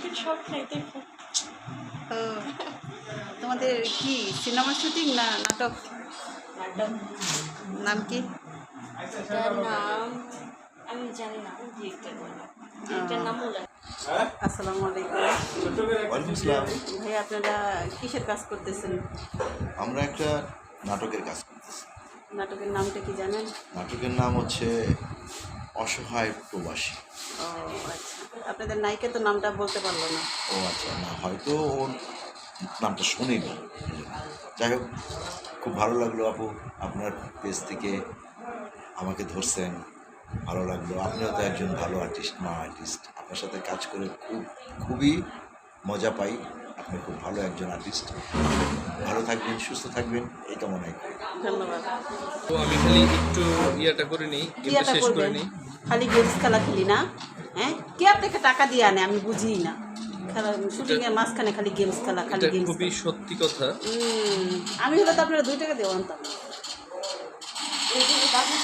নাটকের শখ নাই তাই ও, তোমাদের কি সিনেমা শুটিং না নাটক? নাটক নাম কি? এটার নাম আমি জানি না, আমি ডিরেক্টর বললাম ডিরেক্টর নামও জানি। আসসালামু আলাইকুম ওয়ালাইকুম আসসালাম। ভাই, আপনারা কিসের কাজ করতেছেন? আমরা একটা নাটকের কাজ করতেছি। নাটকের নামটা কি জানেন? নাটকের নাম হচ্ছে অসহায় প্রবাসী। ও আচ্ছা, আপনাদের নায়িকা তো নামটা বলতে পারলো না। ও আচ্ছা, না হয়তো ওর নামটা শুনিনি। যাই হোক, খুব ভালো লাগলো আপু, আপনার পেজ থেকে আমাকে ধরছেন, ভালো লাগলো। আপনিও তো একজন ভালো আর্টিস্ট, মা আর্টিস্ট। আপনার সাথে কাজ করে খুবই মজা পাই। আপনি খুব ভালো একজন আর্টিস্ট। ভালো থাকবেন, সুস্থ থাকবেন, এই কামনাই করি। ধন্যবাদ। তো আমি খালি একটু ইয়েটা করে নিই, গেমটা কিয়াটা শেষ করে করবেন? নিই। খালি গেমস খেলা খেলি না? হ্যাঁ, কে আপনাকে টাকা দিয়ে আনে? আমি বুঝিই না। খেলা শুটিংয়ের মাঝখানে খালি গেমস খেলা, খালি এটা গেমস। খুবই সত্যি কথা। আমি হলে তো আপনারা 2 টাকা দিয়ে আনতাম। এই যে বাকি